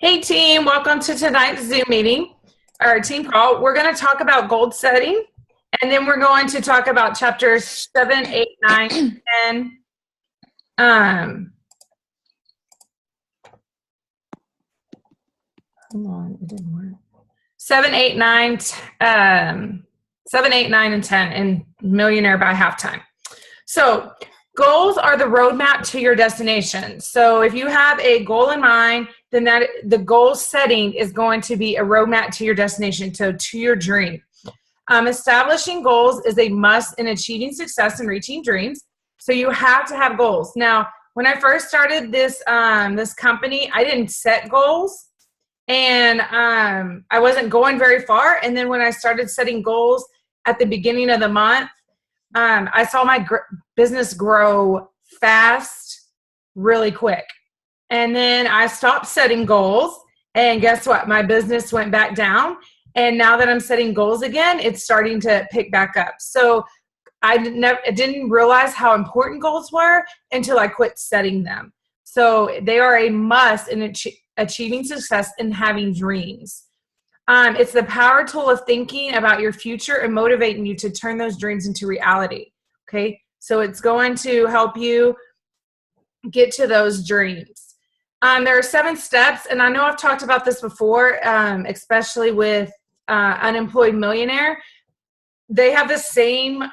Hey team, welcome to tonight's Zoom meeting, our team call. We're going to talk about goal setting, and then we're going to talk about chapters 7, 8, 9, 10. Hold on, it didn't work. 7, 8, 9, 7, 8, 9, and 10 in Millionaire by Halftime. So goals are the roadmap to your destination. So if you have a goal in mind, then the goal setting is going to be a roadmap to your destination, to your dream. Establishing goals is a must in achieving success and reaching dreams. So you have to have goals. Now, when I first started this company, I didn't set goals, and I wasn't going very far. And then when I started setting goals at the beginning of the month, I saw my business grow fast, really quick. And then I stopped setting goals, and guess what? My business went back down. And now that I'm setting goals again, it's starting to pick back up. So I didn't realize how important goals were until I quit setting them. So they are a must in achieving success and having dreams. It's the power tool of thinking about your future and motivating you to turn those dreams into reality. Okay, so it's going to help you get to those dreams. There are 7 steps, and I know I've talked about this before, especially with Unemployed Millionaire. They have the same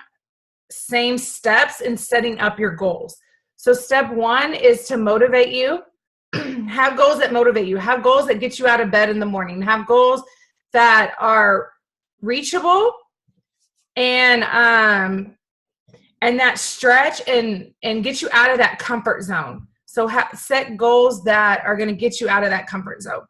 steps in setting up your goals. So step 1 is to motivate you. Have goals that motivate you. Have goals that get you out of bed in the morning. Have goals that are reachable and that stretch and get you out of that comfort zone. So set goals that are going to get you out of that comfort zone.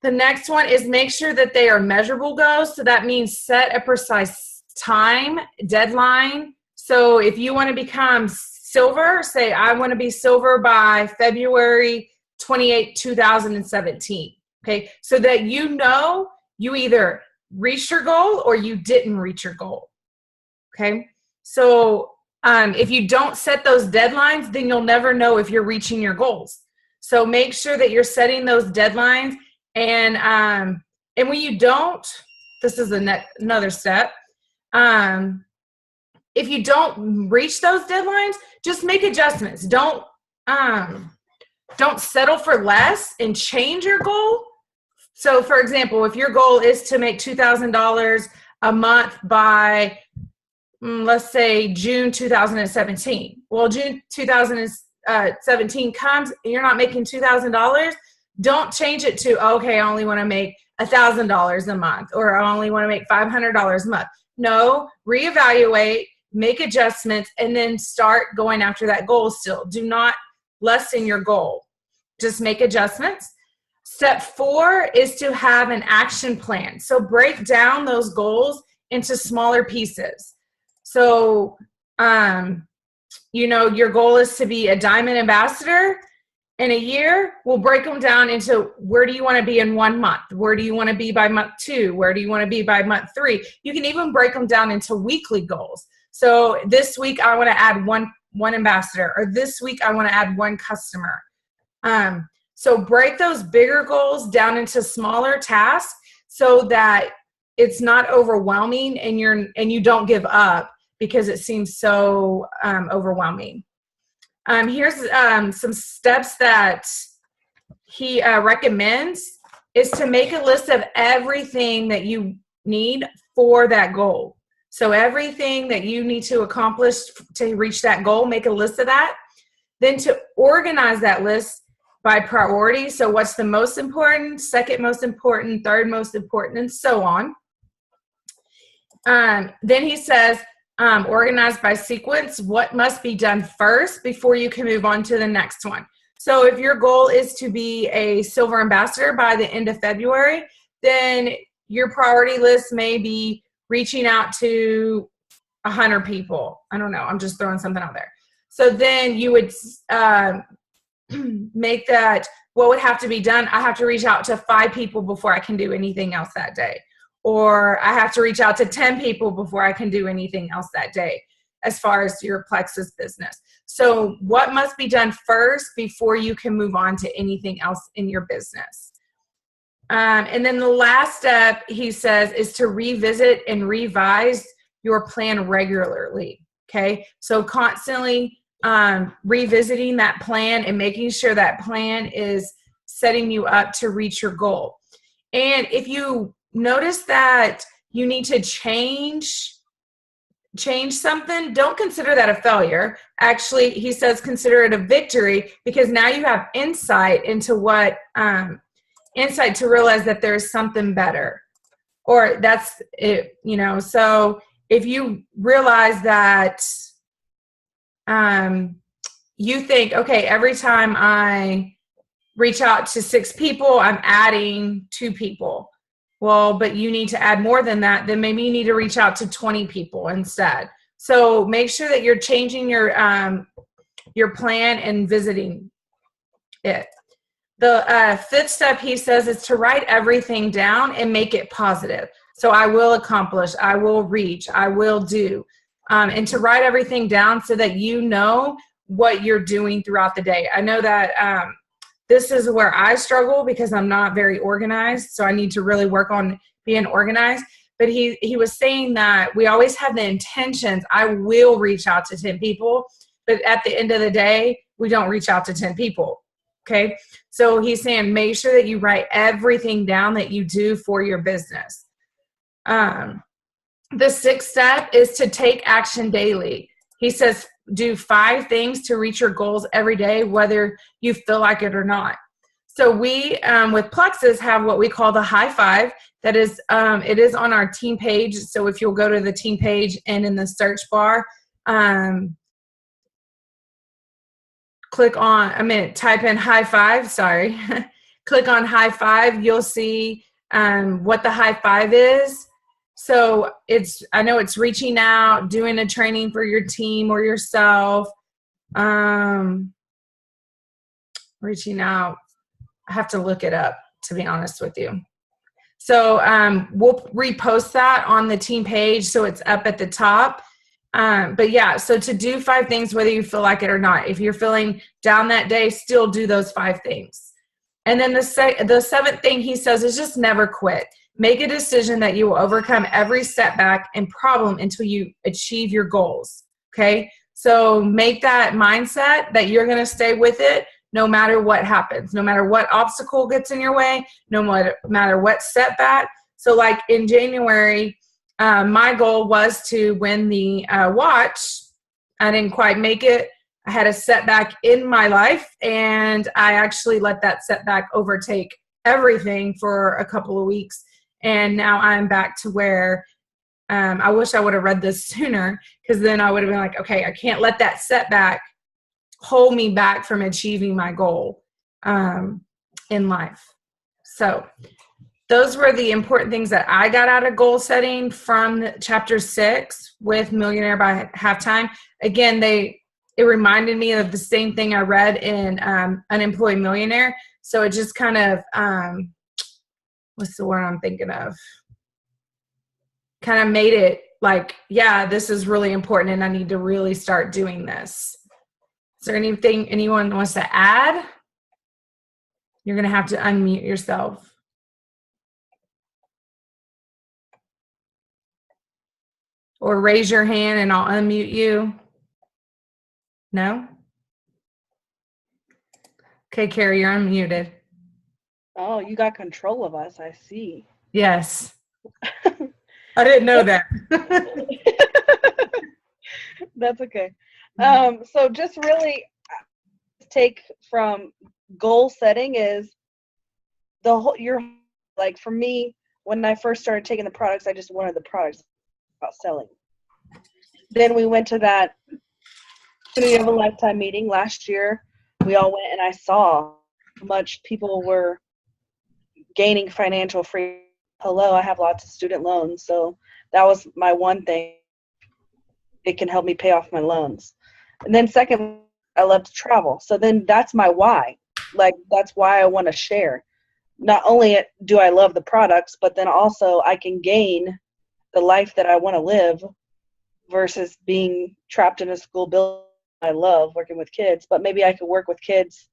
The next one is make sure that they are measurable goals. So that means set a precise time, deadline. So if you want to become silver, say I want to be silver by February 28, 2017. Okay, so that you know you either reached your goal or you didn't reach your goal. Okay, so if you don't set those deadlines, then you'll never know if you're reaching your goals. So make sure that you're setting those deadlines. And when you don't, this is another step. If you don't reach those deadlines, just make adjustments. Don't settle for less and change your goal. So, for example, if your goal is to make $2,000 a month by, let's say, June 2017. Well, June 2017 comes and you're not making $2,000. Don't change it to, okay, I only want to make $1,000 a month, or I only want to make $500 a month. No, reevaluate, make adjustments, and then start going after that goal still. Do not lessen your goal. Just make adjustments. Step 4 is to have an action plan. So break down those goals into smaller pieces. So, your goal is to be a diamond ambassador in a year. We'll break them down into where do you want to be in 1 month? Where do you want to be by month 2? Where do you want to be by month 3? You can even break them down into weekly goals. So this week I want to add one ambassador, or this week I want to add 1 customer. So break those bigger goals down into smaller tasks so that it's not overwhelming and you don't give up because it seems so overwhelming. Here's some steps that he recommends is to make a list of everything that you need for that goal. So everything that you need to accomplish to reach that goal, make a list of that. Then to organize that list by priority. So what's the most important, second most important, third most important, and so on. Then he says, organize by sequence, what must be done first before you can move on to the next one. So if your goal is to be a silver ambassador by the end of February, then your priority list may be reaching out to 100 people. I don't know. I'm just throwing something out there. So then you would make that, what would have to be done? I have to reach out to 5 people before I can do anything else that day. Or I have to reach out to 10 people before I can do anything else that day as far as your Plexus business. So what must be done first before you can move on to anything else in your business? And then the last step, he says, is to revisit and revise your plan regularly. Okay. So constantly revisiting that plan and making sure that plan is setting you up to reach your goal. And if you notice that you need to change something, don't consider that a failure. Actually, he says consider it a victory, because now you have insight into what insight to realize that there's something better, or that's it, you know. So if you realize that you think, okay, every time I reach out to 6 people, I'm adding 2 people. Well, but you need to add more than that. Then maybe you need to reach out to 20 people instead. So make sure that you're changing your plan and visiting it. The 5th step, he says, is to write everything down and make it positive. So I will accomplish, I will reach, I will do. And to write everything down so that you know what you're doing throughout the day. I know that this is where I struggle because I'm not very organized. So I need to really work on being organized. But he was saying that we always have the intentions, I will reach out to 10 people. But at the end of the day, we don't reach out to 10 people. Okay. So he's saying, make sure that you write everything down that you do for your business. The 6th step is to take action daily. He says, do 5 things to reach your goals every day, whether you feel like it or not. So we, with Plexus, have what we call the high 5. That is, it is on our team page. So if you'll go to the team page and in the search bar, type in high 5, sorry. Click on high 5, you'll see what the high 5 is. So I know it's reaching out, doing a training for your team or yourself, reaching out. I have to look it up, to be honest with you. So we'll repost that on the team page so it's up at the top. But yeah, so to do 5 things, whether you feel like it or not. If you're feeling down that day, still do those 5 things. And then the 7th thing he says is just never quit. Make a decision that you will overcome every setback and problem until you achieve your goals. Okay. So make that mindset that you're going to stay with it no matter what happens, no matter what obstacle gets in your way, no matter what setback. So like in January, my goal was to win the watch. I didn't quite make it. I had a setback in my life, and I actually let that setback overtake everything for a couple of weeks. And now I'm back to where I wish I would have read this sooner, because then I would have been like, okay, I can't let that setback hold me back from achieving my goal in life. So those were the important things that I got out of goal setting from chapter 6 with Millionaire by Halftime. Again, it reminded me of the same thing I read in Unemployed Millionaire. So it just kind of, what's the word I'm thinking of? Kind of made it like, yeah, this is really important and I need to really start doing this. Is there anything anyone wants to add? You're going to have to unmute yourself. Or raise your hand and I'll unmute you. No? Okay, Carrie, you're unmuted. Oh, you got control of us, I see. Yes. I didn't know that. That's okay. So just really take from goal setting is like for me, when I first started taking the products, I just wanted the products about selling. Then we went to that Opportunity of a Lifetime meeting last year. We all went and I saw how much people were gaining financial freedom. Hello, I have lots of student loans. So that was my one thing. It can help me pay off my loans. And then second, I love to travel. So then that's my why. Like, that's why I want to share. Not only do I love the products, but then also I can gain the life that I want to live versus being trapped in a school building I love working with kids, but maybe I could work with kids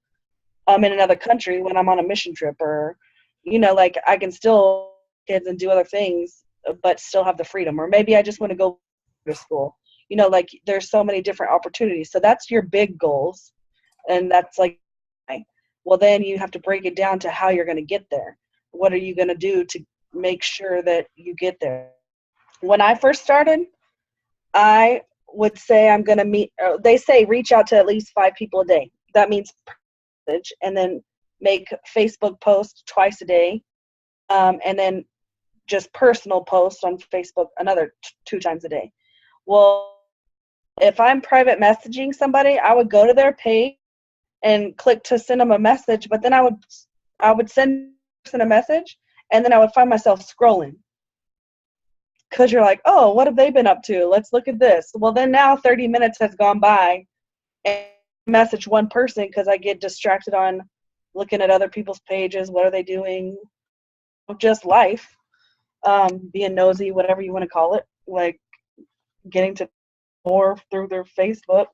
in another country when I'm on a mission trip, or, like I can still kids and do other things, but still have the freedom. Or maybe I just want to go to school. Like there's so many different opportunities. So that's your big goals. And that's like, well, then you have to break it down to how you're going to get there. What are you going to do to make sure that you get there? When I first started, I would say I'm going to meet, they say reach out to at least 5 people a day. That means and then make Facebook posts twice a day, and then just personal posts on Facebook another 2 times a day. Well, if I'm private messaging somebody, I would go to their page and click to send them a message, but then I would send a message, and then I would find myself scrolling, because you're like, oh, what have they been up to? Let's look at this. Well, then now 30 minutes has gone by, and message one person because I get distracted on looking at other people's pages. What are they doing? Just life, being nosy, whatever you want to call it, like getting to more through their Facebook.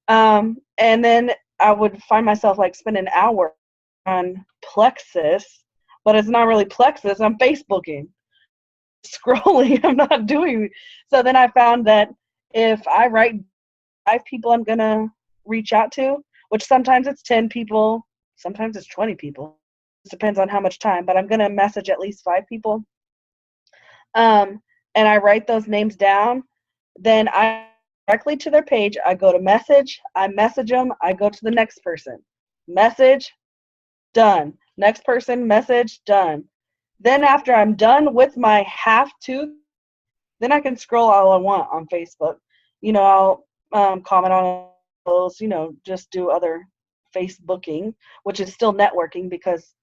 And then I would find myself like spending an hour on Plexus, but it's not really Plexus. I'm Facebooking, scrolling. I'm not doing. So then I found that if I write 5 people I'm going to reach out to, which sometimes it's 10 people, sometimes it's 20 people. It depends on how much time, but I'm going to message at least 5 people. And I write those names down. Then I directly to their page, I go to message, I message them, I go to the next person. Message, done. Next person, message, done. Then after I'm done with my have to, then I can scroll all I want on Facebook. I'll comment on those, just do other Facebooking, which is still networking, because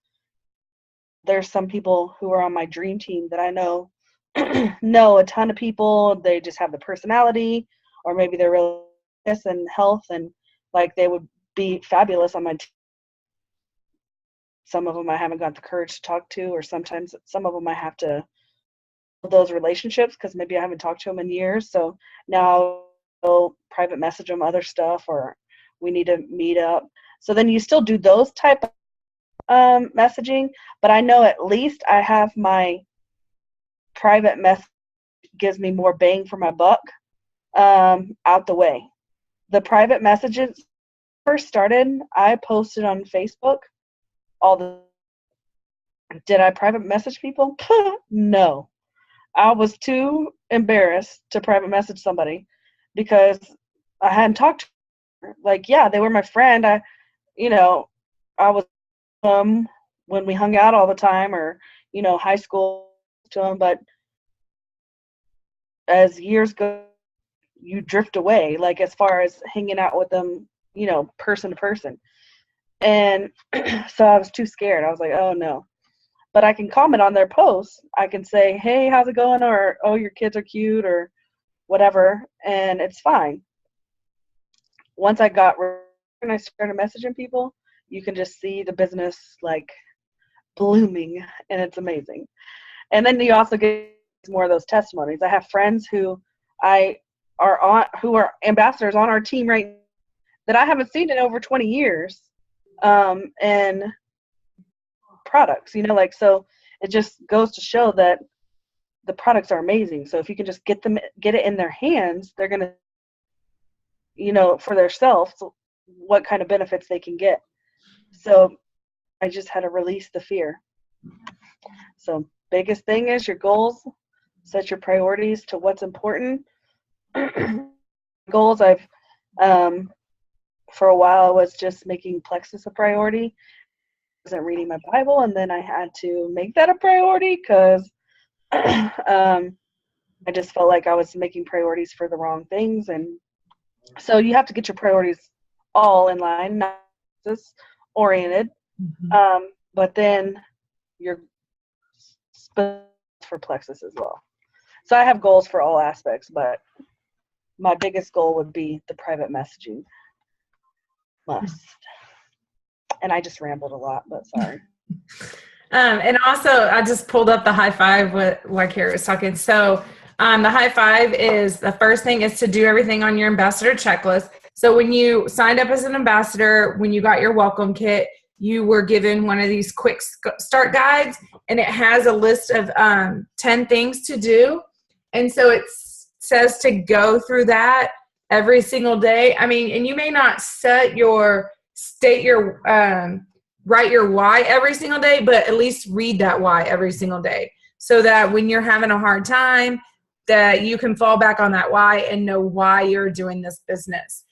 there's some people who are on my dream team that I know a ton of people. They just have the personality, or maybe they're really and health, and like they would be fabulous on my team. Some of them I haven't got the courage to talk to, or sometimes some of them I have to build those relationships because maybe I haven't talked to them in years. So now I'll private message them other stuff, or we need to meet up. So then you still do those type of messaging, but I know at least I have my private message gives me more bang for my buck out the way. The private messages first started, I posted on Facebook did I private message people? No. I was too embarrassed to private message somebody because I hadn't talked to her. Like, yeah, they were my friend. I was when we hung out all the time, or high school to them, but as years go, you drift away, like as far as hanging out with them, person to person. And so I was too scared. I was like, oh no. But I can comment on their posts. I can say, hey, how's it going? Or, oh, your kids are cute, or whatever. And it's fine. Once I started messaging people, you can just see the business like blooming, and it's amazing. And then you also get more of those testimonies. I have friends who are ambassadors on our team right now that I haven't seen in over 20 years. And products, so it just goes to show that the products are amazing. So if you can just get it in their hands, they're going to, for themselves, what kind of benefits they can get. So I just had to release the fear. So biggest thing is your goals, set your priorities to what's important. Goals, for a while I was just making Plexus a priority. I wasn't reading my Bible, and then I had to make that a priority because I just felt like I was making priorities for the wrong things. And so you have to get your priorities all in line, not just oriented. Mm-hmm. But then you're for Plexus as well. So I have goals for all aspects, but my biggest goal would be the private messaging. Must. And I just rambled a lot, but sorry. And also, I just pulled up the high five while Carrie was talking. So the high five is, the first thing is to do everything on your ambassador checklist. So when you signed up as an ambassador, when you got your welcome kit, you were given one of these quick start guides, and it has a list of 10 things to do. And so it says to go through that every single day. I mean, and you may not write your why every single day, but at least read that why every single day, so that when you're having a hard time, that you can fall back on that why and know why you're doing this business.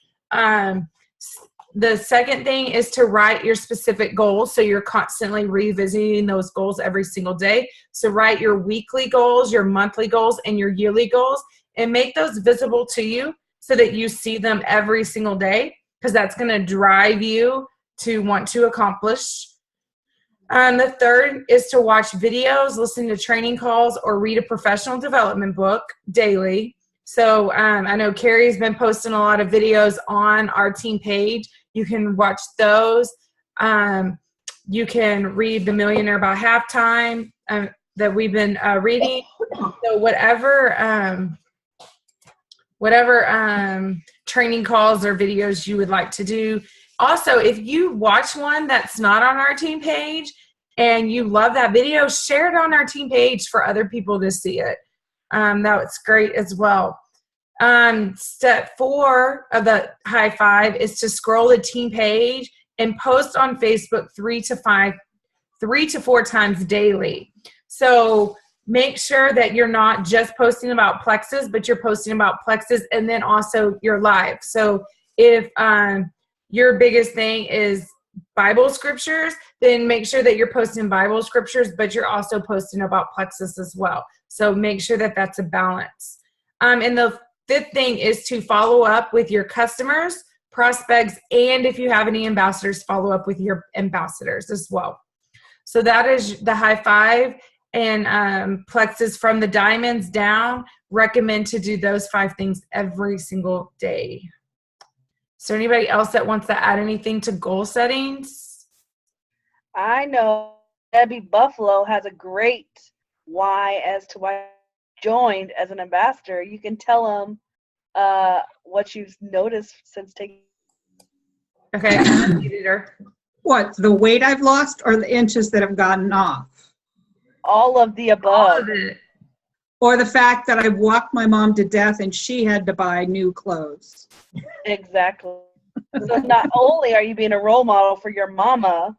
The second thing is to write your specific goals, so you're constantly revisiting those goals every single day. So write your weekly goals, your monthly goals, and your yearly goals, and make those visible to you so that you see them every single day, because that's going to drive you to want to accomplish. The third is to watch videos, listen to training calls, or read a professional development book daily. So I know Carrie's been posting a lot of videos on our team page. You can watch those. You can read The Millionaire by Halftime that we've been reading. So whatever training calls or videos you would like to do. Also, if you watch one that's not on our team page and you love that video, share it on our team page for other people to see it. That's great as well. Step 4 of the high 5 is to scroll the team page and post on Facebook 3 to 4 times daily. So make sure that you're not just posting about Plexus, but you're posting about Plexus and then also your live. So if your biggest thing is Bible scriptures, then make sure that you're posting Bible scriptures, but you're also posting about Plexus as well. So make sure that that's a balance. And the fifth thing is to follow up with your customers, prospects, and if you have any ambassadors, follow up with your ambassadors as well. So that is the high 5. And Plexus from the diamonds down, recommend to do those 5 things every single day. Is there anybody else that wants to add anything to goal settings? I know Debbie Buffalo has a great why as to why she joined as an ambassador. You can tell them what you've noticed since taking. Okay, editor. What, the weight I've lost or the inches that have gotten off? All of the above. All of it. Or the fact that I walked my mom to death and she had to buy new clothes. Exactly. So not only are you being a role model for your mama,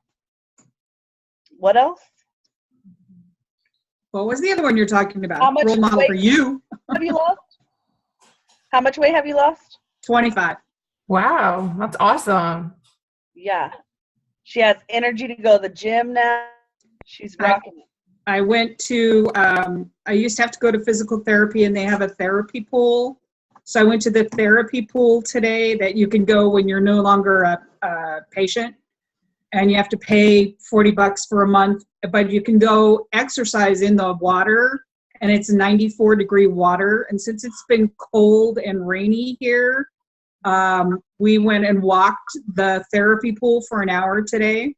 what else? What was the other one you're talking about? How much Role model weight for you. have you lost? How much weight have you lost? 25. Wow, that's awesome. Yeah. She has energy to go to the gym now. She's rocking it. I went to, I used to have to go to physical therapy and they have a therapy pool. So I went to the therapy pool today that you can go when you're no longer a patient. And you have to pay $40 for a month, but you can go exercise in the water, and it's 94-degree water. And since it's been cold and rainy here, we went and walked the therapy pool for an hour today.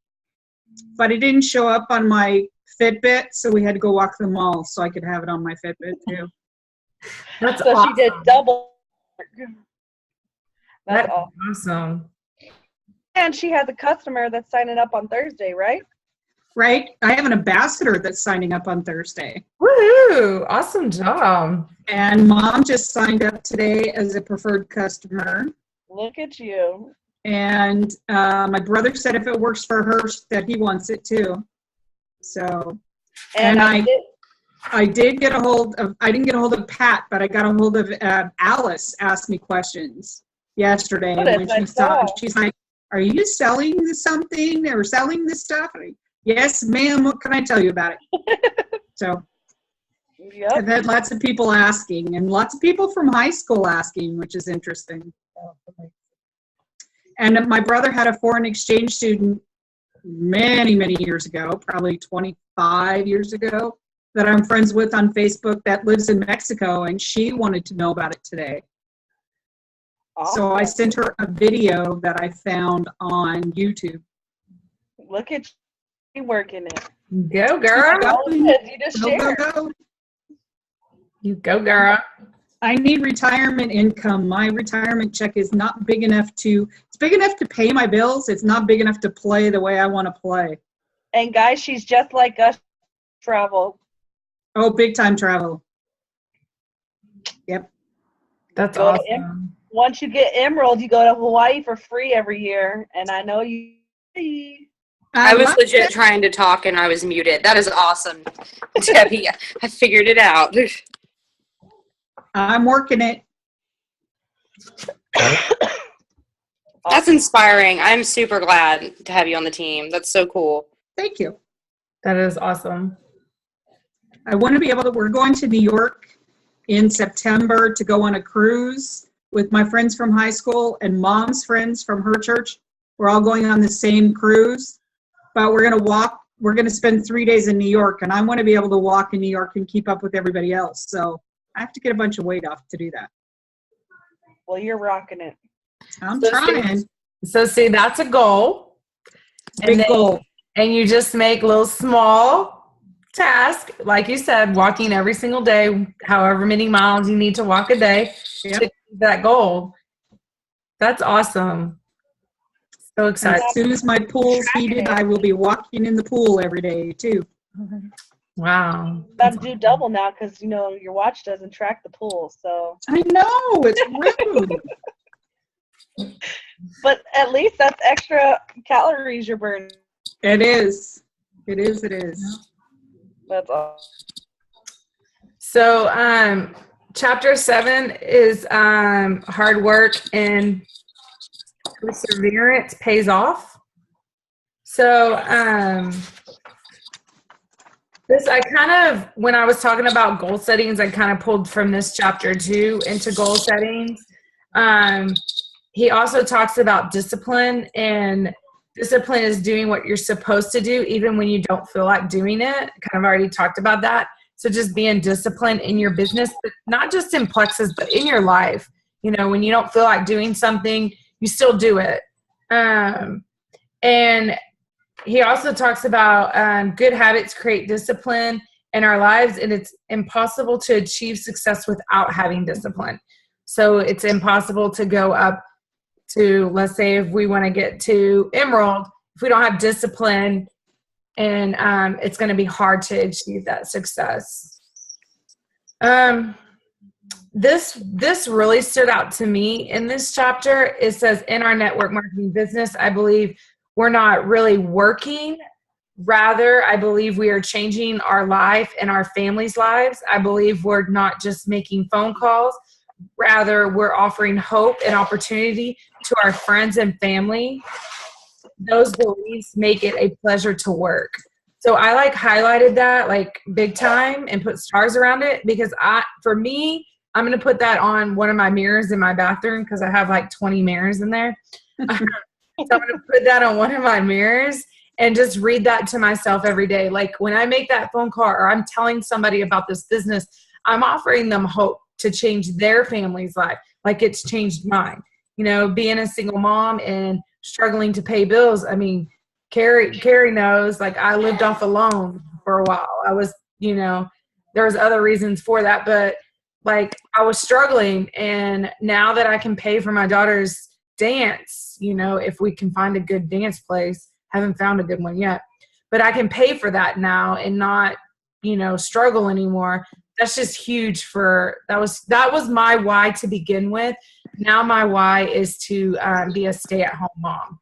But it didn't show up on my Fitbit, so we had to go walk the mall so I could have it on my Fitbit too. That's so awesome. she did double. That's awesome. And she has a customer that's signing up on Thursday, right? Right. I have an ambassador that's signing up on Thursday. Woohoo! Awesome job. And mom just signed up today as a preferred customer. Look at you. And my brother said if it works for her, that he wants it too. So, and I did get a hold of, I didn't get a hold of Pat, but I got a hold of Alice asked me questions yesterday. When she saw, she's like, are you selling something or selling this stuff? Yes, ma'am. What can I tell you about it? So yep. I've had lots of people asking, and lots of people from high school asking, which is interesting. And my brother had a foreign exchange student many, many years ago, probably 25 years ago, that I'm friends with on Facebook that lives in Mexico, and she wanted to know about it today. Awesome. So I sent her a video that I found on YouTube. Look at you working it. Go, girl. You just shared. Go. You go, girl. I need retirement income. My retirement check is not big enough it's big enough to pay my bills. It's not big enough to play the way I want to play. And guys, she's just like us, travel. Oh, big time travel. Yep. That's Go to awesome. Once you get Emerald, you go to Hawaii for free every year. And I know you. I was love legit it. trying to talk and I was muted. That is awesome, Debbie. I figured it out. I'm working it. That's inspiring. I'm super glad to have you on the team. That's so cool. Thank you. That is awesome. I want to be able to, we're going to New York in September to go on a cruise with my friends from high school and Mom's friends from her church. We're all going on the same cruise, but we're going to spend 3 days in New York, and I want to be able to walk in New York and keep up with everybody else. So I have to get a bunch of weight off to do that. Well, you're rocking it. I'm So trying. So see, that's a goal. Big goal. And you just make little small tasks, like you said, walking every single day, however many miles you need to walk a day to achieve that goal. That's awesome. So excited. As soon as my pool's heated, I will be walking in the pool every day too. Wow. Got to do double now because, your watch doesn't track the pool. So, I know, it's rude. but at least that's extra calories you're burning. It is. It is. It is. That's all. So, chapter 7 is hard work and perseverance pays off. So, when I was talking about goal settings, I kind of pulled from this chapter too into goal settings. He also talks about discipline, and discipline is doing what you're supposed to do even when you don't feel like doing it. Kind of already talked about that. So just being disciplined in your business, but not just in Plexus, but in your life. When you don't feel like doing something, you still do it. And he also talks about good habits create discipline in our lives, and it's impossible to achieve success without having discipline. So it's impossible to go up to, let's say, if we want to get to Emerald, if we don't have discipline, and it's going to be hard to achieve that success. This really stood out to me in this chapter. It says, in our network marketing business, I believe we're not really working. Rather, I believe we are changing our life and our families' lives. I believe we're not just making phone calls. Rather, we're offering hope and opportunity to our friends and family. Those beliefs make it a pleasure to work. So I highlighted that big time and put stars around it because for me, I'm going to put that on one of my mirrors in my bathroom because I have 20 mirrors in there. So I'm going to put that on one of my mirrors and just read that to myself every day. When I make that phone call or I'm telling somebody about this business, I'm offering them hope to change their family's life like it's changed mine. Being a single mom and struggling to pay bills. I mean, Carrie knows, I lived off a loan for a while. I was, there's other reasons for that, but I was struggling, and now that I can pay for my daughter's dance, if we can find a good dance place, haven't found a good one yet, but I can pay for that now and not, struggle anymore. That's just huge that was my why to begin with. Now my why is to be a stay-at-home mom.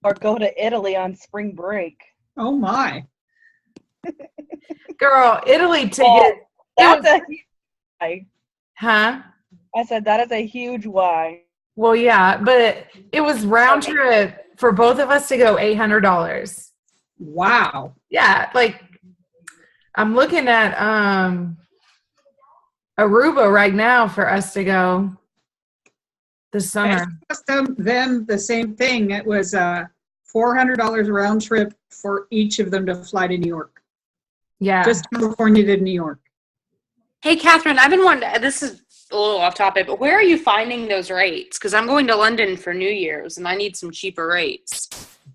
Or go to Italy on spring break. Oh my. Girl, Italy ticket. That's a huge why. Huh? I said that is a huge why. Well, yeah, but it was round trip for both of us to go $800. Wow. Yeah, I'm looking at Aruba right now for us to go this summer. I asked them the same thing. It was $400 round trip for each of them to fly to New York. Yeah. Just California to New York. Hey, Catherine, I've been wanting to, this is a little off topic, but where are you finding those rates? Because I'm going to London for New Year's, and I need some cheaper rates.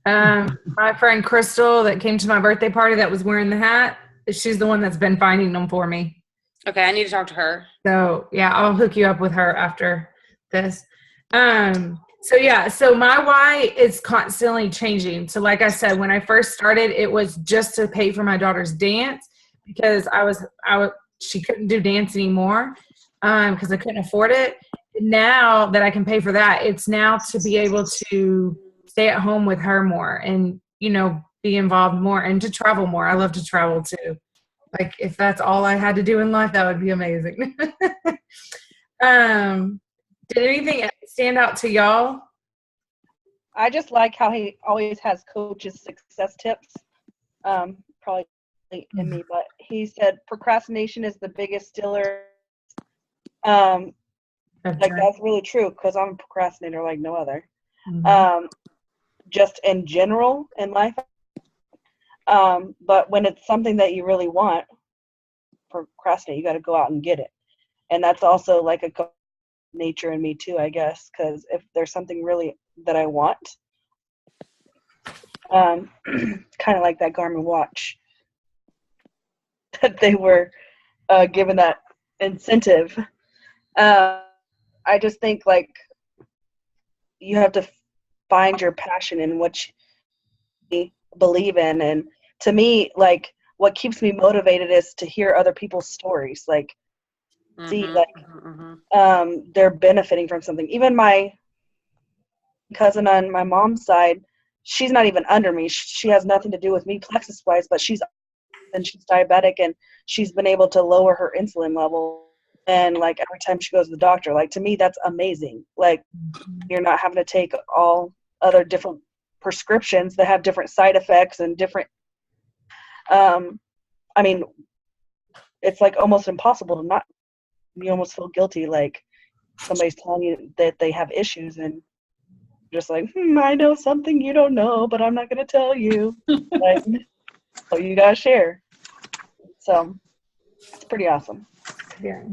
My friend Crystal that came to my birthday party that was wearing the hat, she's the one that's been finding them for me. Okay, I need to talk to her. So yeah, I'll hook you up with her after this. So yeah, so my why is constantly changing. So like I said, when I first started, it was just to pay for my daughter's dance because she couldn't do dance anymore because I couldn't afford it. Now that I can pay for that, it's now to be able to stay at home with her more and, be involved more and to travel more. I love to travel too. Like if that's all I had to do in life, that would be amazing. Did anything stand out to y'all? I just like how he always has coaches' success tips. Probably in me, but he said procrastination is the biggest stiller. That's really true because I'm a procrastinator like no other. Mm-hmm. Just in general in life. But when it's something that you really want, procrastinate, you got to go out and get it. And that's also like a nature in me too, I guess, because if there's something really that I want, kind of like that Garmin watch that they were given that incentive. I just think like you have to find your passion in what you believe in, and to me, like what keeps me motivated is to hear other people's stories, like see like they're benefiting from something. Even my cousin on my mom's side, she's not even under me. She has nothing to do with me plexus wise, but she's diabetic and she's been able to lower her insulin level. And like every time she goes to the doctor, like to me that's amazing. Like you're not having to take all other different prescriptions that have different side effects and different I mean, it's like almost impossible to not, you almost feel guilty like somebody's telling you that they have issues and just like, I know something you don't know, but I'm not going to tell you. Like, so you got to share. So it's pretty awesome. Yeah.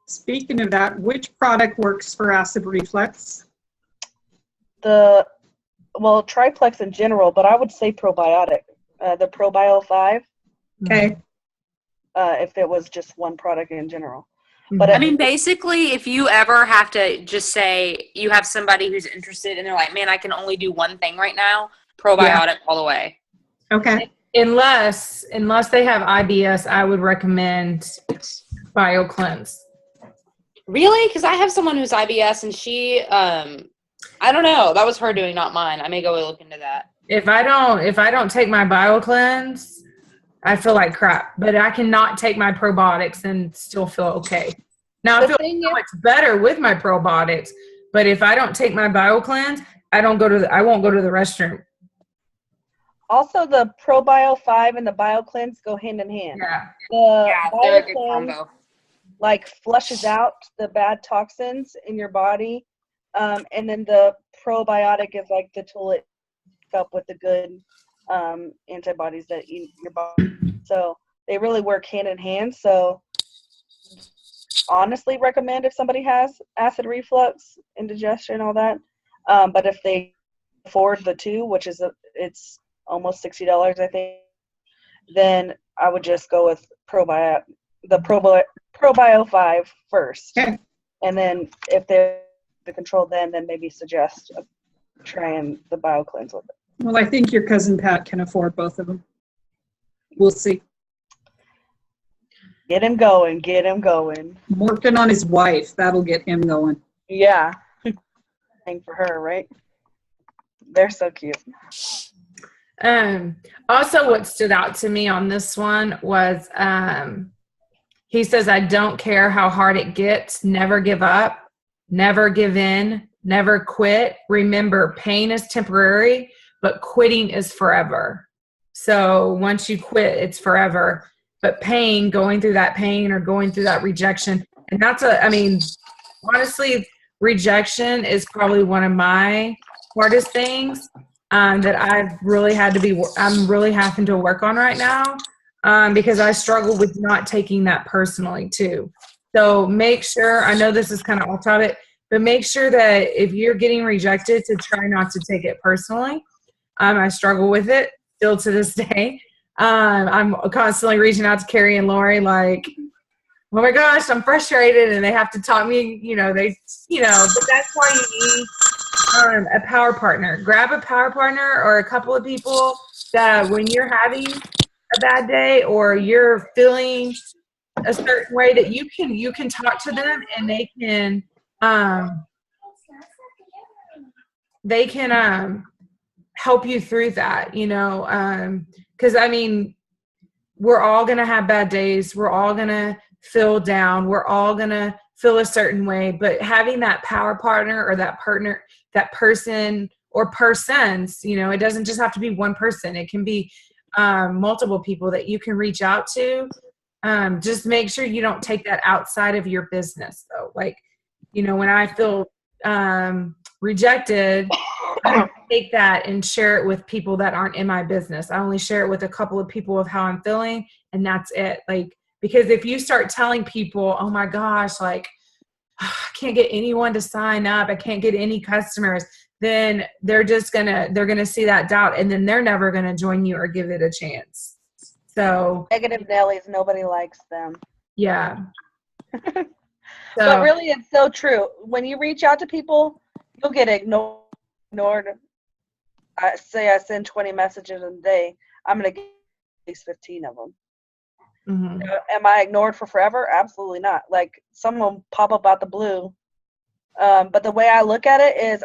Speaking of that, which product works for acid reflux? Triplex in general, but I would say probiotic. The ProBio 5. Okay. If it was just one product in general. But I mean, basically, if you ever have to just say you have somebody who's interested and they're like, man, I can only do one thing right now, probiotic all the way. Okay. Unless they have IBS, I would recommend BioCleanse. Really? Because I have someone who's IBS and she, I don't know. That was her doing, not mine. I may go look into that. If I don't take my BioCleanse, I feel like crap. But I cannot take my probiotics and still feel okay. Now I feel so much better with my probiotics, but if I don't take my BioCleanse, I won't go to the restroom. Also, the ProBio 5 and the BioCleanse go hand in hand. Yeah. They're a good combo. Like flushes out the bad toxins in your body, and then the probiotic is like the tool it up with the good antibodies that eat your body. So they really work hand in hand. So honestly recommend if somebody has acid reflux, indigestion, all that. But if they afford the two, which is it's almost $60, I think, then I would just go with ProBio 5 first. Okay. And then if they're the control, then maybe suggest trying the BioCleanse with it. Well, I think your cousin Pat can afford both of them. We'll see. Get him going. I'm working on his wife. That'll get him going. Yeah. Thing for her, right? They're so cute. Also what stood out to me on this one was he says, I don't care how hard it gets, never give up, never give in, never quit. Remember, pain is temporary, but quitting is forever. So once you quit, it's forever. But going through that pain or going through that rejection, and honestly, rejection is probably one of my hardest things that I'm really having to work on right now because I struggle with not taking that personally too. So make sure, I know this is kind of off topic, but make sure that if you're getting rejected to try not to take it personally. I struggle with it still to this day. I'm constantly reaching out to Carrie and Lori, like, oh my gosh, I'm frustrated, and they have to talk me, but that's why you need a power partner. Grab a power partner or a couple of people that when you're having a bad day or you're feeling a certain way, that you can talk to them, and they can help you through that, because we're all going to have bad days. We're all going to feel down. We're all going to feel a certain way, but having that power partner or that person or persons, it doesn't just have to be one person. It can be multiple people that you can reach out to. Just make sure you don't take that outside of your business though. Like, when I feel rejected, I don't take that and share it with people that aren't in my business. I only share it with a couple of people of how I'm feeling, and that's it. Like, because if you start telling people, oh my gosh, like, I can't get anyone to sign up, I can't get any customers, then they're gonna see that doubt, and then they're never gonna join you or give it a chance. So Negative Nellies, nobody likes them. yeah. But really, it's so true. When you reach out to people, you'll get ignored. I send 20 messages a day. I'm going to get at least 15 of them. Mm-hmm. Am I ignored for forever? Absolutely not. Like, someone pop up out the blue. But the way I look at it is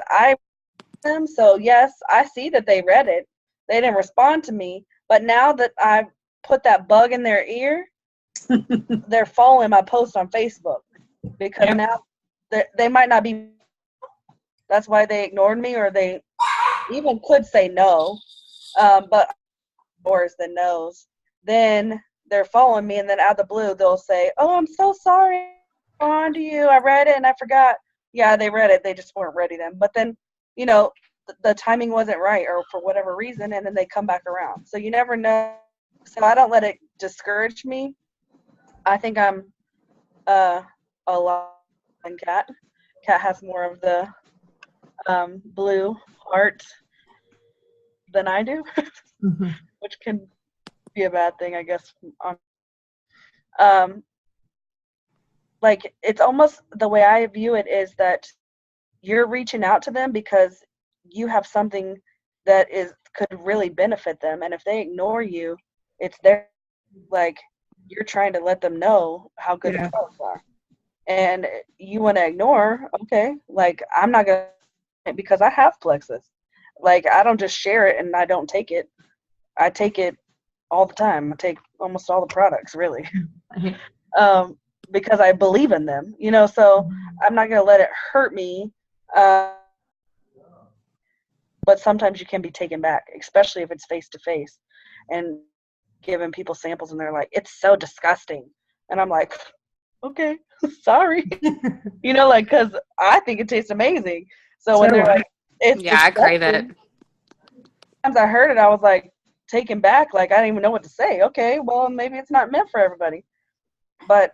them. So, yes, I see that they read it. They didn't respond to me. But now that I've put that bug in their ear, they're following my post on Facebook. Because now they might not be. That's why they ignored me, or they even could say no. But worse than no's. Then they're following me, and then out of the blue, they'll say, "Oh, I'm so sorry. On to you. I read it and I forgot." Yeah, they read it. They just weren't ready then. But then, the timing wasn't right, or for whatever reason, and then they come back around. So you never know. So I don't let it discourage me. I think I'm a lot than Kat. Kat has more of the blue heart than I do, Mm-hmm. which can be a bad thing, I guess. Like, it's almost the way I view it is that you're reaching out to them because you have something that could really benefit them, and if they ignore you, it's their, like, you're trying to let them know how good the products are. And you want to ignore, okay, like, I'm not going to, because I have plexus. Like, I don't just share it and I don't take it. I take it all the time. I take almost all the products, really. Because I believe in them, so I'm not going to let it hurt me. But sometimes you can be taken back, especially if it's face-to-face and giving people samples and they're like, it's so disgusting. And I'm like, okay, sorry. Because I think it tastes amazing. So when they're like, it's I crave it. Sometimes I heard it, I was like taken back. Like, I didn't even know what to say. Okay, well, maybe it's not meant for everybody. But,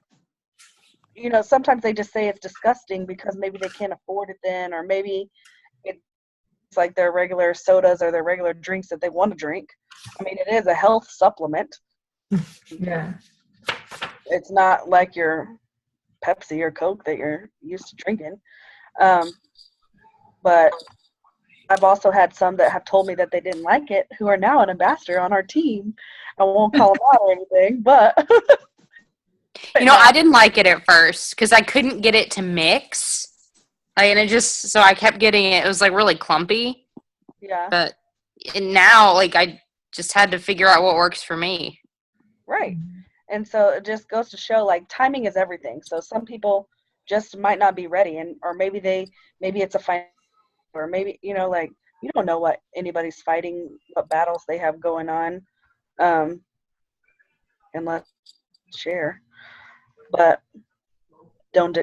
sometimes they just say it's disgusting because maybe they can't afford it then, or maybe it's like their regular sodas or their regular drinks that they want to drink. I mean, it is a health supplement. Yeah. It's not like your Pepsi or Coke that you're used to drinking. But I've also had some that have told me that they didn't like it, who are now an ambassador on our team. I won't call them out or anything, but I didn't like it at first because I couldn't get it to mix. So I kept getting it. It was like really clumpy. Yeah. But now, like, I just had to figure out what works for me. Right. And so it just goes to show, like, timing is everything. So some people just might not be ready, or maybe it's a fight, or maybe, like, you don't know what anybody's fighting, what battles they have going on, unless share. But don't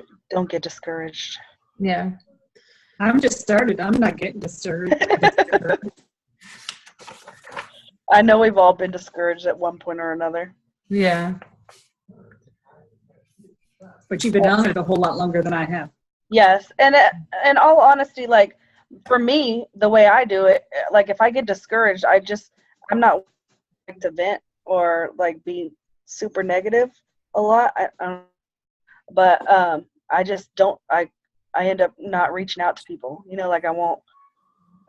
get discouraged. Yeah. I'm just started. I'm not getting discouraged. I know we've all been discouraged at one point or another. Yeah. But you've been on it a whole lot longer than I have. Yes. And in all honesty, like, for me, the way I do it, like, if I get discouraged, I'm not to vent or like be super negative a lot. But I just don't. I end up not reaching out to people. Like I won't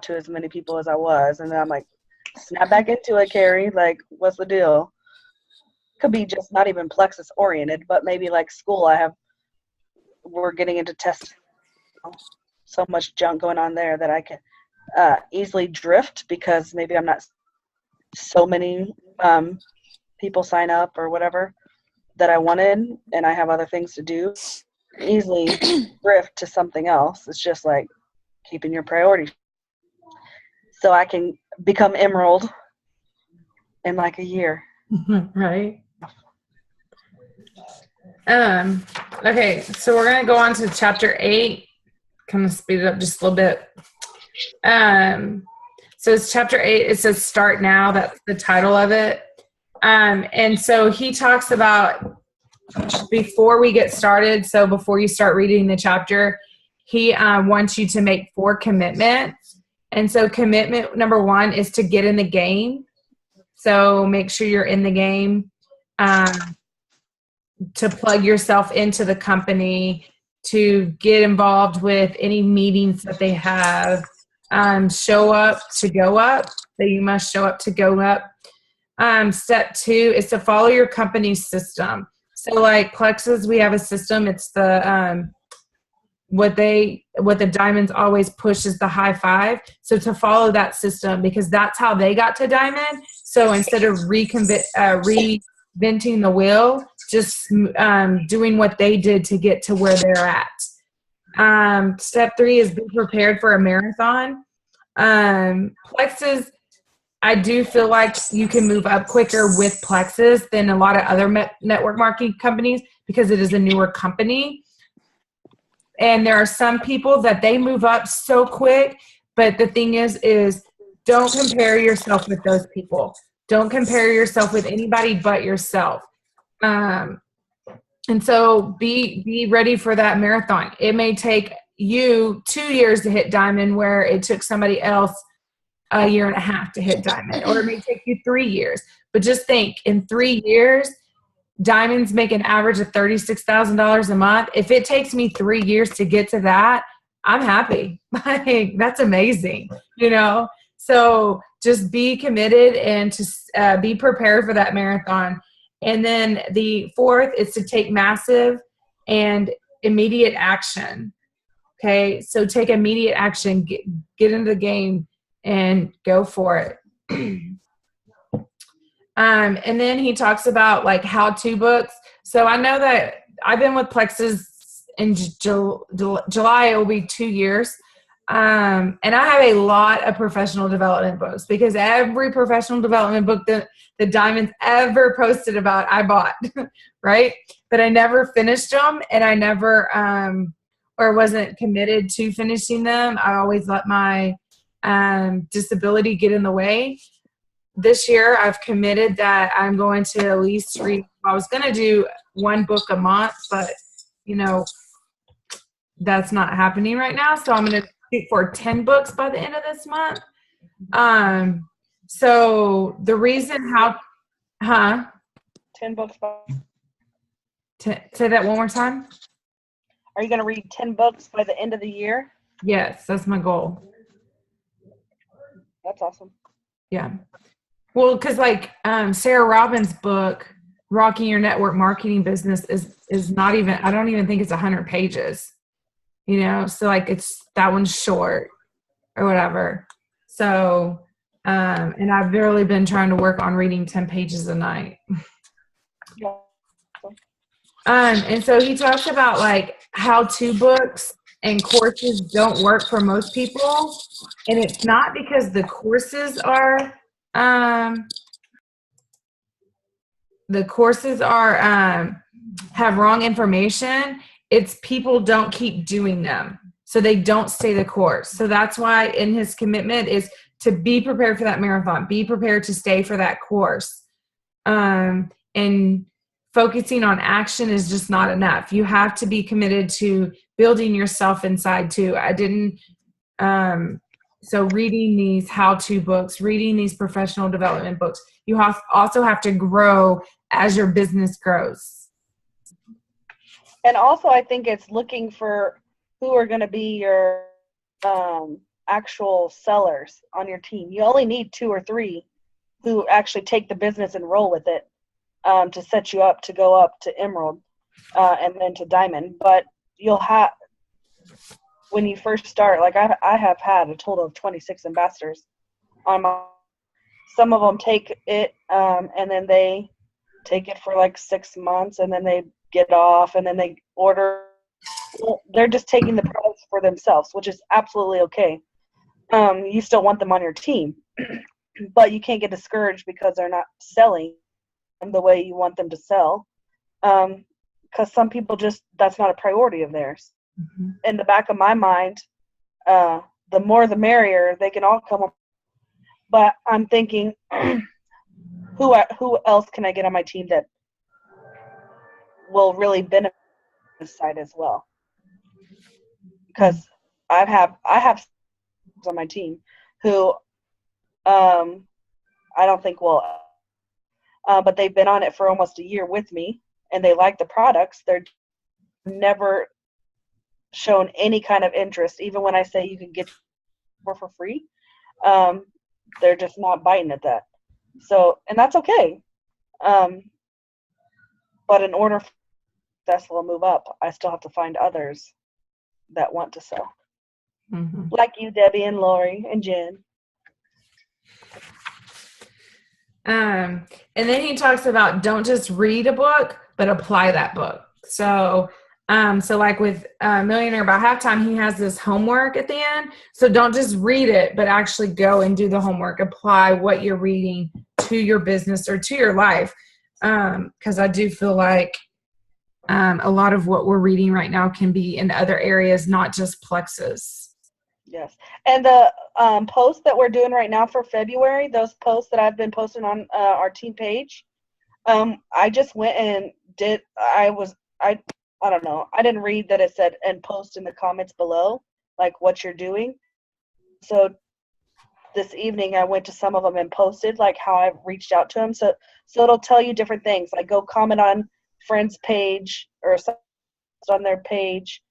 to as many people as I was, and then I'm like, snap back into it, Carrie. Like, what's the deal? Could be just not even Plexus oriented, but maybe like school. We're getting into tests. So much junk going on there that I can easily drift because maybe I'm not so many people sign up or whatever that I wanted, and I have other things to do. Easily drift to something else. It's just like keeping your priorities. So I can become Emerald in like a year. Right. Okay, so we're gonna go on to chapter 8. Kind of speed it up just a little bit. So it's chapter 8. It says "Start Now." That's the title of it. And so he talks about before we get started. So before you start reading the chapter, he wants you to make 4 commitments. And so commitment number 1 is to get in the game. So make sure you're in the game. To plug yourself into the company, to get involved with any meetings that they have, show up to go up. So you must show up to go up. Step 2 is to follow your company's system. So like Plexus, we have a system. It's the what the Diamonds always push is the high 5. So to follow that system, because that's how they got to Diamond. So instead of reinventing the wheel, just doing what they did to get to where they're at. Step 3 is be prepared for a marathon. Plexus, I do feel like you can move up quicker with Plexus than a lot of other network marketing companies because it is a newer company. And there are some people that they move up so quick, but the thing is don't compare yourself with those people. Don't compare yourself with anybody but yourself. And so be ready for that marathon. It may take you 2 years to hit Diamond where it took somebody else a year and a half to hit Diamond, or it may take you 3 years. But just think, in 3 years, Diamonds make an average of $36,000 a month. If it takes me 3 years to get to that, I'm happy. Like, that's amazing, So just be committed and to be prepared for that marathon. And then the 4th is to take massive and immediate action. Okay, so take immediate action, get into the game, and go for it. And then he talks about like how-to books. So I know that I've been with Plexus in July. It will be 2 years. And I have a lot of professional development books because every professional development book that the Diamonds ever posted about, I bought, right? But I never finished them, and I never, or wasn't committed to finishing them. I always let my disability get in the way. This year, I've committed that I'm going to at least read. I was going to do 1 book a month, but, that's not happening right now. So I'm going to shoot for 10 books by the end of this month. So the reason 10 books. Say that one more time. Are you going to read 10 books by the end of the year? Yes, that's my goal. That's awesome. Yeah. Well, because like Sarah Robbins' book, Rocking Your Network Marketing Business, is not even, I don't even think it's 100 pages. So like that one's short or whatever. So, and I've really been trying to work on reading 10 pages a night. And so he talks about like how-to books and courses don't work for most people. And it's not because the courses are have wrong information. It's people don't keep doing them. So they don't stay the course. So that's why in his commitment is to be prepared for that marathon, be prepared to stay for that course. And focusing on action is just not enough. You have to be committed to building yourself inside too. I didn't So reading these how-to books, reading these professional development books, you also have to grow as your business grows. And also, I think it's looking for who are going to be your actual sellers on your team. You only need 2 or 3 who actually take the business and roll with it to set you up to go up to Emerald and then to Diamond. But you'll have, when you first start, like I have had a total of 26 ambassadors on my. Some of them take it and then they take it for like 6 months and then they get off and then they order. They're just taking the products for themselves, which is absolutely okay. You still want them on your team, but you can't get discouraged because they're not selling the way you want them to sell. Because some people just, that's not a priority of theirs. Mm-hmm. In the back of my mind, the more the merrier. They can all come up. But I'm thinking, who else can I get on my team that will really benefit this side as well? Because I have on my team who I don't think will, but they've been on it for almost a year with me, and they like the products. They're never shown any kind of interest, even when I say you can get more for free. They're just not biting at that. So, and that's okay. But in order for Tesla to move up, I still have to find others that want to sell. Mm-hmm. Like you, Debbie, and Lori, and Jen. And then he talks about don't just read a book, but apply that book. So like with Millionaire by Halftime, he has this homework at the end. So don't just read it, but actually go and do the homework. Apply what you're reading to your business or to your life. Because I do feel like a lot of what we're reading right now can be in other areas, not just Plexus. Yes. And the posts that we're doing right now for February, those posts that I've been posting on our team page, I just went and did, I don't know, I didn't read that it said, and post in the comments below, like what you're doing. So this evening I went to some of them and posted like how I've reached out to them. So it'll tell you different things, like go comment on friend's page or on their page.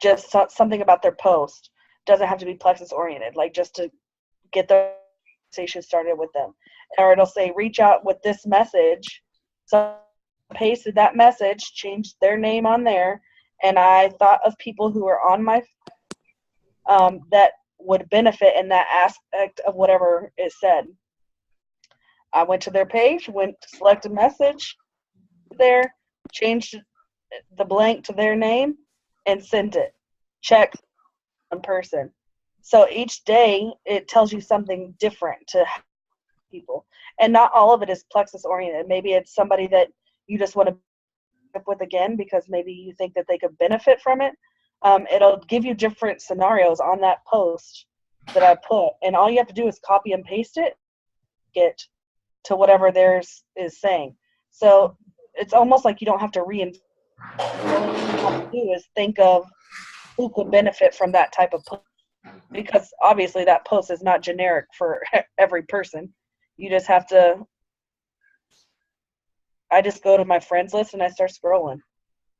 Just something about their post. Doesn't have to be Plexus oriented, like just to get the conversation started with them. Or it'll say, reach out with this message. So I pasted that message, changed their name on there, and I thought of people who are on my that would benefit in that aspect of whatever it said. I went to their page, went to select a message there, changed the blank to their name, and sent it. Check one person. So each day it tells you something different to people. And not all of it is Plexus oriented. Maybe it's somebody that you just want to up with again because maybe you think that they could benefit from it. It'll give you different scenarios on that post that I put. And all you have to do is copy and paste it, get to whatever theirs is saying. So it's almost like you don't have to reinvent. All you have to do is think of who could benefit from that type of post, because obviously that post is not generic for every person. You just have to, I just go to my friends list and I start scrolling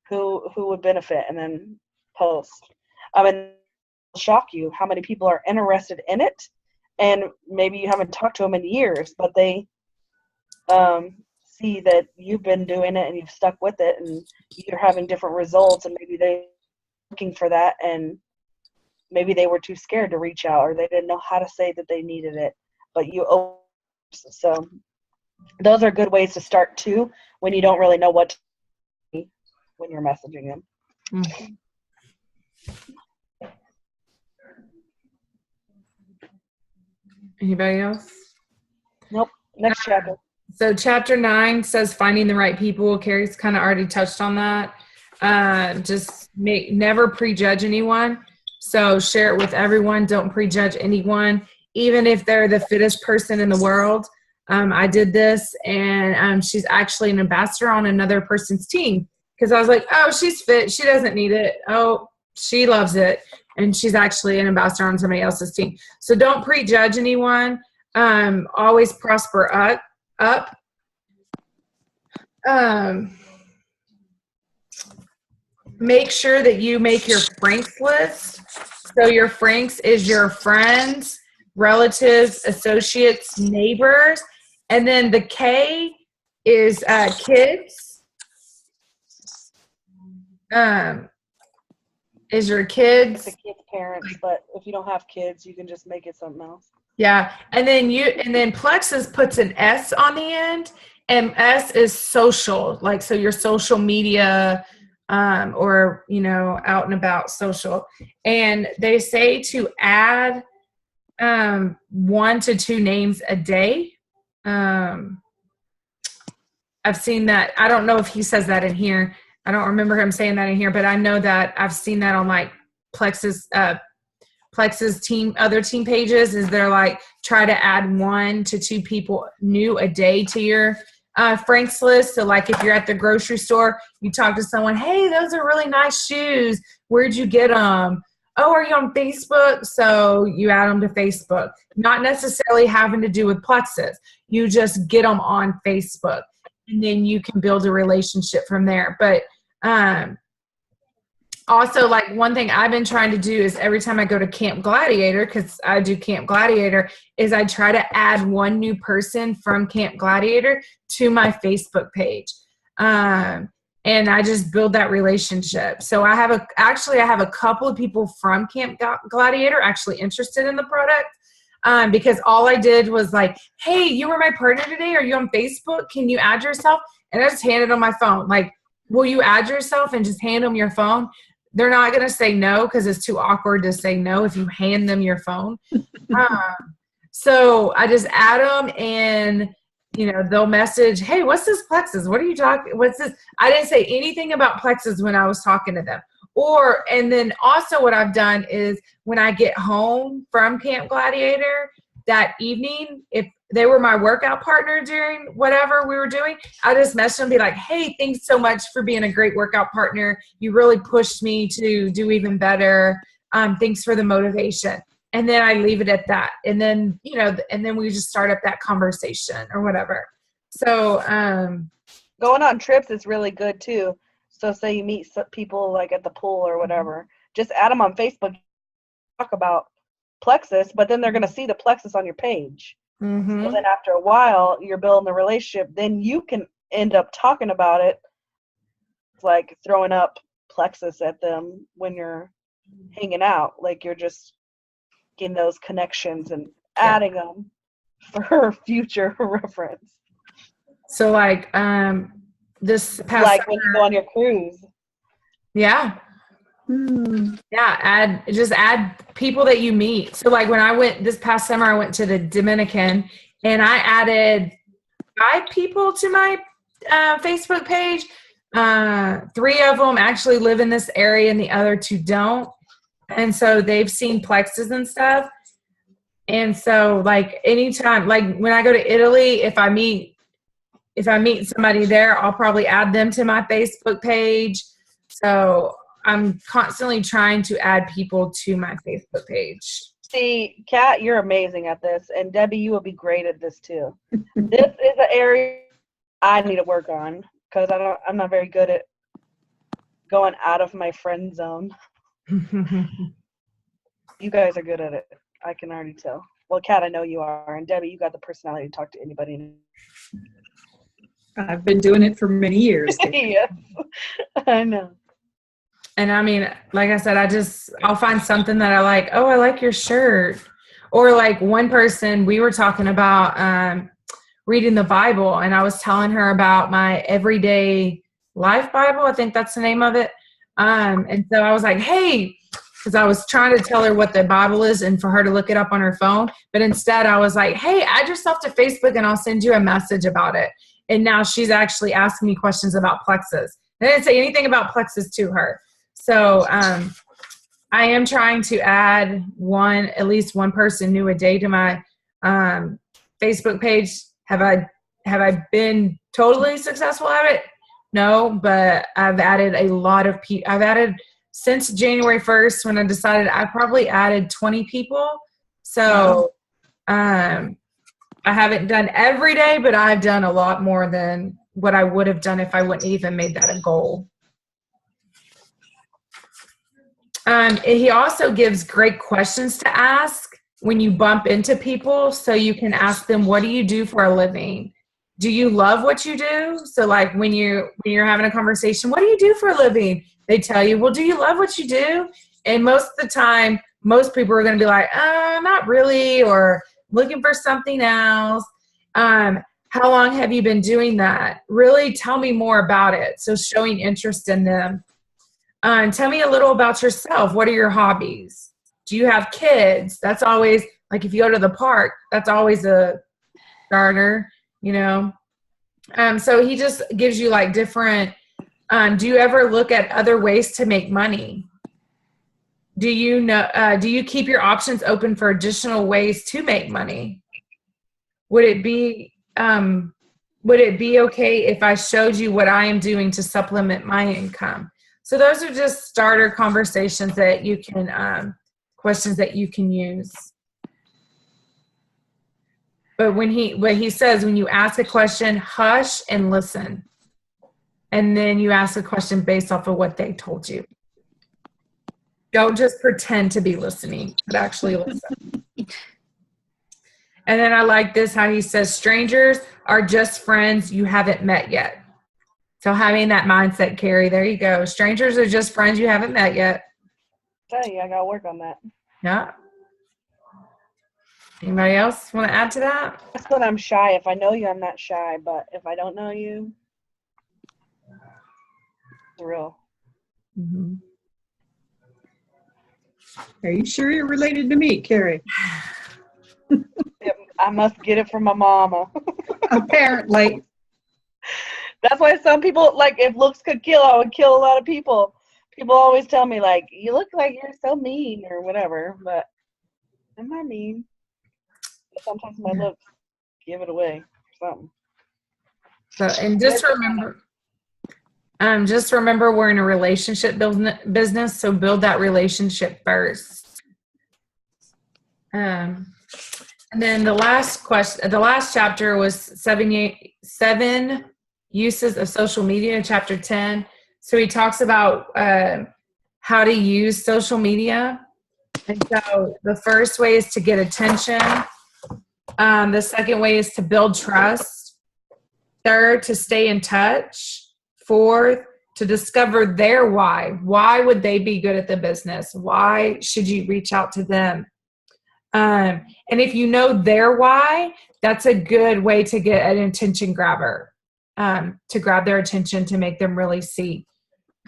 who would benefit and then post. And it'll shock you how many people are interested in it, and maybe you haven't talked to them in years, but they see that you've been doing it and you've stuck with it and you're having different results, and maybe they're looking for that and maybe they were too scared to reach out or they didn't know how to say that they needed it, but you owe. So those are good ways to start too when you don't really know what to do when you're messaging them. Mm-hmm. Anybody else? Nope. Next chapter. So chapter 9 says finding the right people. Carrie's kind of already touched on that. Never prejudge anyone. So share it with everyone. Don't prejudge anyone, even if they're the fittest person in the world. I did this, and she's actually an ambassador on another person's team because I was like, oh, she's fit. She doesn't need it. Oh, she loves it. and she's actually an ambassador on somebody else's team. So don't prejudge anyone. Always prosper up. Make sure that you make your Franks list. So your Franks is your friends, relatives, associates, neighbors. And then the K is kids. Is your kids. The kids' parents, but if you don't have kids, you can just make it something else. Yeah. And then Plexus puts an S on the end, and S is social. Like, so your social media, or, out and about social. And they say to add 1 to 2 names a day. I've seen that. I don't know if he says that in here. I don't remember him saying that in here, but I know that I've seen that on like Plexus other team pages, is they're like, try to add 1 to 2 people new a day to your Frank's list. So like if you're at the grocery store, you talk to someone, hey, those are really nice shoes. Where'd you get them? Oh, are you on Facebook? So you add them to Facebook. Not necessarily having to do with Plexus. You just get them on Facebook, and then you can build a relationship from there. But also, like, one thing I've been trying to do is every time I go to Camp Gladiator, because I do Camp Gladiator, is I try to add 1 new person from Camp Gladiator to my Facebook page. And I just build that relationship. So I have a couple of people from Camp Gladiator actually interested in the product, because all I did was like, hey, you were my partner today. Are you on Facebook? Can you add yourself? And I just handed them my phone. Like, will you add yourself, and just hand them your phone? They're not going to say no, because it's too awkward to say no if you hand them your phone. So I just add them, and, they'll message, hey, what's this Plexus? What are you talking? What's this? I didn't say anything about Plexus when I was talking to them. And then also what I've done is when I get home from Camp Gladiator that evening, if they were my workout partner during whatever we were doing, I just message them and be like, hey, thanks so much for being a great workout partner. You really pushed me to do even better. Thanks for the motivation. And then I leave it at that. And then, and then we just start up that conversation or whatever. So going on trips is really good too. So say you meet some people like at the pool or whatever, just add them on Facebook, talk about Plexus, but then they're going to see the Plexus on your page. Mm-hmm. So then after a while, you're building the relationship. Then you can end up talking about it. It's like throwing up Plexus at them when you're hanging out. Like you're just getting those connections and adding them for future reference. So like this past like summer, when you go on your cruise. Yeah. Yeah, add people that you meet. So like when I went this past summer, I went to the Dominican, and I added 5 people to my Facebook page. 3 of them actually live in this area, and the other 2 don't. And so they've seen Plexus and stuff. And so like anytime, like when I go to Italy, if I meet somebody there, I'll probably add them to my Facebook page. So I'm constantly trying to add people to my Facebook page. See, Kat, you're amazing at this. And Debbie, you will be great at this too. This is an area I need to work on, because I'm not very good at going out of my friend zone. You guys are good at it. I can already tell. Well, Kat, I know you are. And Debbie, you got the personality to talk to anybody. I've been doing it for many years. Yes, I know. And I mean, like I said, I'll find something that I like. Oh, I like your shirt. Or like one person, we were talking about reading the Bible, and I was telling her about my Everyday Life Bible. I think that's the name of it. And so I was like, hey, because I was trying to tell her what the Bible is and for her to look it up on her phone. But instead I was like, hey, add yourself to Facebook and I'll send you a message about it. And now she's actually asking me questions about Plexus. I didn't say anything about Plexus to her. So I am trying to add at least one person new a day to my Facebook page. Have I been totally successful at it? No, but I've added a lot of people. I've added since January 1st, when I decided, I probably added 20 people. So I haven't done every day, but I've done a lot more than what I would have done if I wouldn't even made that a goal. He also gives great questions to ask when you bump into people. So you can ask them, what do you do for a living? Do you love what you do? So like when you're having a conversation, what do you do for a living? They tell you, well, do you love what you do? And most of the time, most people are going to be like, not really, or looking for something else. How long have you been doing that? Really tell me more about it. So showing interest in them. Tell me a little about yourself. What are your hobbies? Do you have kids? That's always, like if you go to the park, that's always a starter, you know. So he just gives you like different, do you ever look at other ways to make money? Do you keep your options open for additional ways to make money? Would it be okay if I showed you what I am doing to supplement my income? So those are just starter conversations that you can, questions that you can use. But what he says, when you ask a question, hush and listen. And then you ask a question based off of what they told you. Don't just pretend to be listening, but actually listen. And then I like this, how he says, strangers are just friends you haven't met yet. So having that mindset, Carrie, there you go. Strangers are just friends you haven't met yet. Tell you, I got to work on that. Yeah. Anybody else want to add to that? That's when I'm shy. If I know you, I'm not shy. But if I don't know you, it's real. Mm-hmm. Are you sure you're related to me, Carrie? I must get it from my mama. Apparently. That's why some people, like, if looks could kill, I would kill a lot of people. People always tell me, like, you look like you're so mean or whatever, but I'm not mean. But sometimes my looks give it away or something. So, and just remember we're in a relationship business, so build that relationship first. And then the last chapter was seven uses of social media, chapter 10. So he talks about how to use social media. And so the first way is to get attention. The second way is to build trust. Third, to stay in touch. Fourth, to discover their why. Why would they be good at the business? Why should you reach out to them? And if you know their why, that's a good way to get an attention grabber, to grab their attention, to make them really see.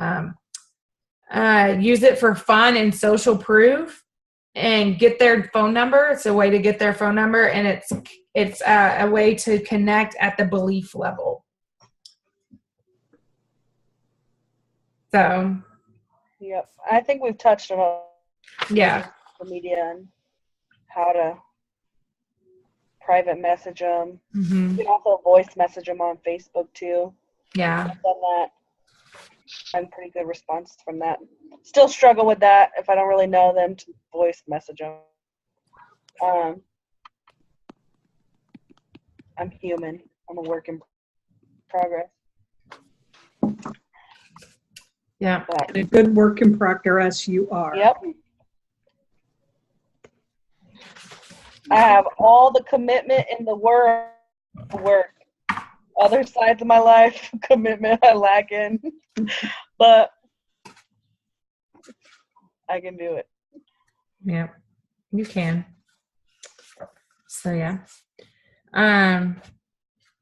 Use it for fun and social proof, and get their phone number. It's a way to get their phone number, and it's a way to connect at the belief level. So, Yep. I think we've touched on yeah. social media and how to private message them. Mm-hmm. You can also voice message them on Facebook too. Yeah. I've done that. And pretty good response from that. Still struggle with that if I don't really know them, to voice message them. I'm human. I'm a work in progress. Yeah. But, And a good work in progress you are. yep. I have all the commitment in the world to work. Other sides of my life, commitment I lack in. But I can do it. Yeah. You can. So yeah.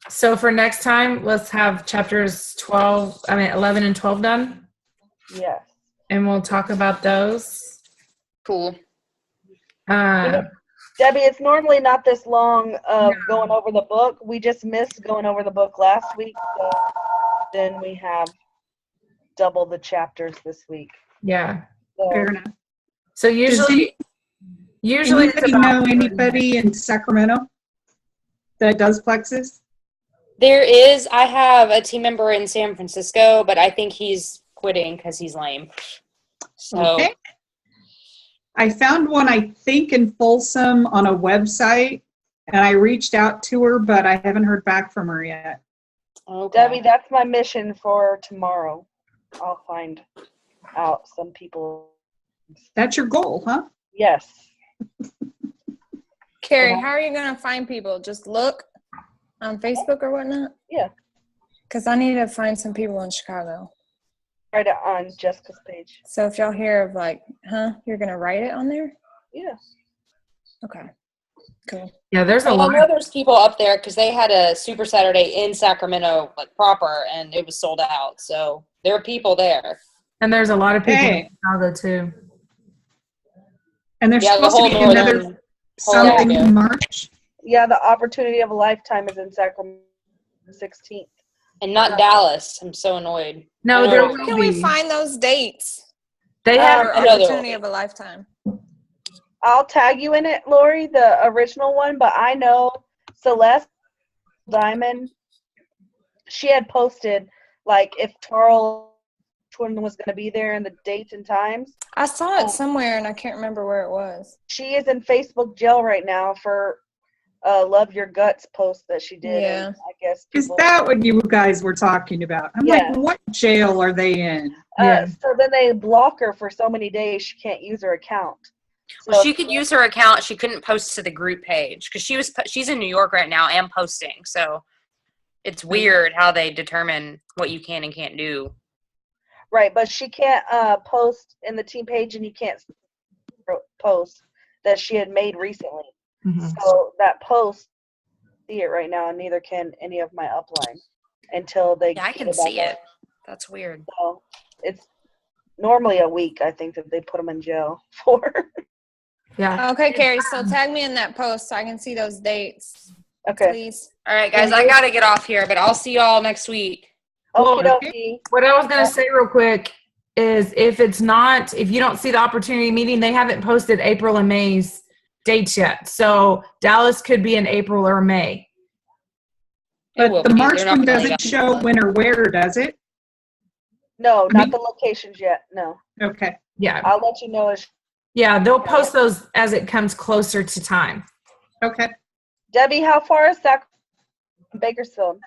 So for next time, let's have chapters 11 and 12 done. Yes. And we'll talk about those. Cool. Debbie, it's normally not this long of going over the book. We just missed going over the book last week. So then we have double the chapters this week. Yeah. So, Fair enough. So usually Anybody know anybody in Sacramento that does Plexus? There is. I have a team member in San Francisco, but I think he's quitting because he's lame. So Okay. I found one, I think, in Folsom on a website, and I reached out to her, but I haven't heard back from her yet. okay. Debbie, that's my mission for tomorrow. I'll find out some people. That's your goal, huh? Yes. Carrie, how are you going to find people? Just look on Facebook or whatnot? Yeah. Because I need to find some people in Chicago. Write it on Jessica's page. So if y'all hear of like, you're going to write it on there? Yeah. Okay. Cool. Yeah, there's a Well, I lot. know there's people up there because they had a Super Saturday in Sacramento, like proper, and it was sold out. So there are people there. And there's a lot of people Hey. in Chicago too. And there's Yeah, the supposed to whole be another northern something area. in March. Yeah, the opportunity of a lifetime is in Sacramento 16th. And not Dallas. I'm so annoyed. No, I know there it- will Where can we be. find those dates They have for I know there will opportunity be. of a lifetime? I'll tag you in it, Lori, the original one, but I know Celeste Diamond, she had posted, like, if Charles Twin was going to be there and the dates and times. I saw it somewhere and I can't remember where it was. She is in Facebook jail right now for Love Your Guts post that she did. Yeah. And I guess Is people, that what you guys were talking about? I'm Yeah. like, what jail are they in? Yeah. so then they block her for so many days she can't use her account. Well, So she could use her account. She couldn't post to the group page because she's in New York right now and posting. So it's weird how they determine what you can and can't do. right, but she can't post in the team page, and you can't post that she had made recently. Mhm. So that post, see it right now, and neither can any of my upline until they. Yeah, I get can back see up. it. That's weird. So it's normally a week, I think, that they put them in jail for. Yeah. Okay, Carrie, so tag me in that post so I can see those dates, Okay. please. All right, guys, I got to get off here, but I'll see y'all next week. Well, Okie dokie. What I was going to say real quick is if you don't see the opportunity meeting, they haven't posted April and May's dates yet. So Dallas could be in April or May. It will But the be. March They're not one gonna doesn't let show us. when or where, does it? No, I not mean- the locations yet. No, Okay. Yeah. I'll let you know. Yeah. They'll post those as it comes closer to time. Okay. Debbie, how far is that from Bakersfield?